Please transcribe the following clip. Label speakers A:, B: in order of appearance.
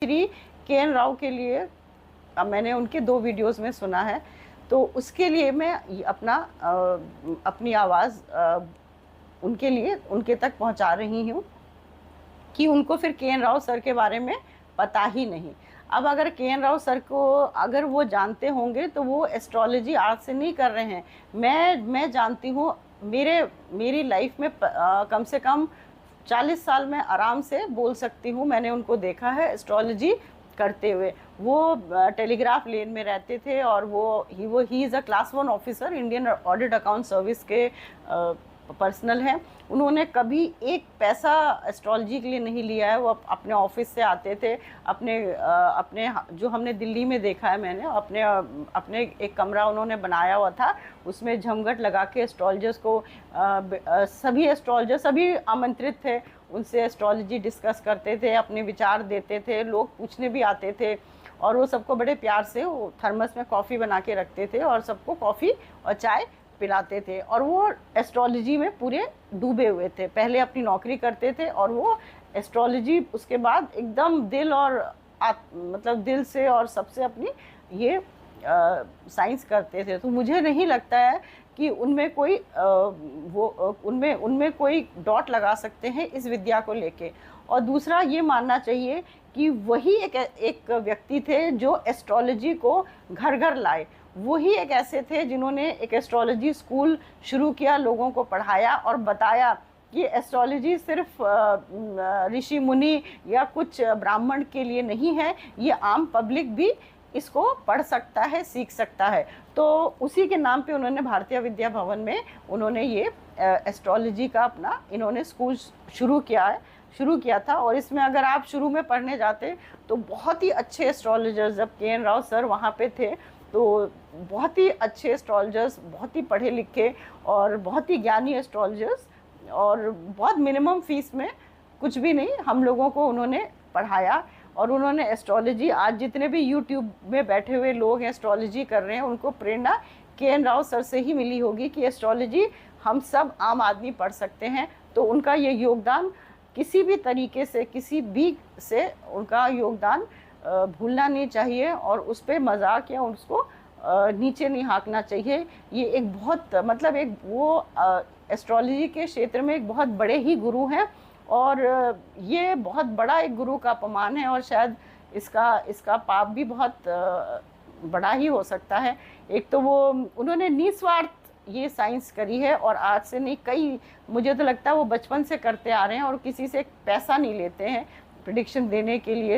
A: 3 K. N.. Rao के लिए मैंने उनके 2 वीडियोज़ में सुना है, तो उसके लिए मैं अपनी आवाज़ उनके लिए उनके तक पहुंचा रही हूं कि उनको फिर के.एन. राव सर के बारे में पता ही नहीं। अब अगर के.एन. राव सर को अगर वो जानते होंगे तो वो एस्ट्रोलॉजी आज से नहीं कर रहे हैं। मैं जानती हूँ, मेरी लाइफ में कम से कम 40 साल में आराम से बोल सकती हूँ, मैंने उनको देखा है एस्ट्रोलॉजी करते हुए। वो टेलीग्राफ लेन में रहते थे और he is a class 1 officer, Indian audit account service के पर्सनल हैं। उन्होंने कभी एक पैसा एस्ट्रोलॉजी के लिए नहीं लिया है। वो अपने ऑफिस से आते थे, अपने जो हमने दिल्ली में देखा है, मैंने अपने एक कमरा उन्होंने बनाया हुआ था, उसमें झमघट लगा के एस्ट्रोलॉजर्स को सभी आमंत्रित थे, उनसे एस्ट्रोलॉजी डिस्कस करते थे, अपने विचार देते थे, लोग पूछने भी आते थे और वो सबको बड़े प्यार से वो थर्मस में कॉफ़ी बना के रखते थे और सबको कॉफ़ी और चाय पिलाते थे। और वो एस्ट्रोलॉजी में पूरे डूबे हुए थे, पहले अपनी नौकरी करते थे और वो एस्ट्रोलॉजी उसके बाद एकदम मतलब दिल से और सबसे अपनी ये साइंस करते थे। तो मुझे नहीं लगता है कि उनमें कोई डॉट लगा सकते हैं इस विद्या को लेके। और दूसरा ये मानना चाहिए कि वही एक व्यक्ति थे जो एस्ट्रोलॉजी को घर घर लाए। वही एक ऐसे थे जिन्होंने एक एस्ट्रोलॉजी स्कूल शुरू किया, लोगों को पढ़ाया और बताया कि एस्ट्रोलॉजी सिर्फ ऋषि मुनि या कुछ ब्राह्मण के लिए नहीं है, ये आम पब्लिक भी इसको पढ़ सकता है, सीख सकता है। तो उसी के नाम पे उन्होंने भारतीय विद्या भवन में उन्होंने ये एस्ट्रोलॉजी का इन्होंने स्कूल शुरू किया था। और इसमें अगर आप शुरू में पढ़ने जाते तो बहुत ही अच्छे एस्ट्रोलॉजर्स, जब के.एन. राव सर वहाँ पे थे तो बहुत ही अच्छे एस्ट्रोलॉजर्स, बहुत ही पढ़े लिखे और बहुत ही ज्ञानी एस्ट्रोलॉजर्स, और बहुत मिनिमम फीस में, कुछ भी नहीं, हम लोगों को उन्होंने पढ़ाया। और उन्होंने एस्ट्रोलॉजी, आज जितने भी यूट्यूब में बैठे हुए लोग एस्ट्रोलॉजी कर रहे हैं, उनको प्रेरणा के.एन. राव सर से ही मिली होगी कि एस्ट्रोलॉजी हम सब आम आदमी पढ़ सकते हैं। तो उनका ये योगदान किसी भी तरीके से उनका योगदान भूलना नहीं चाहिए और उस पर मजाक या उसको नीचे नहीं हाँकना चाहिए। ये एक बहुत एस्ट्रोलॉजी के क्षेत्र में एक बहुत बड़े ही गुरु हैं और ये बहुत बड़ा एक गुरु का अपमान है और शायद इसका पाप भी बहुत बड़ा ही हो सकता है। एक तो वो उन्होंने निस्वार्थ ये साइंस करी है और आज से नहीं, मुझे तो लगता है वो बचपन से करते आ रहे हैं और किसी से पैसा नहीं लेते हैं प्रेडिक्शन देने के लिए।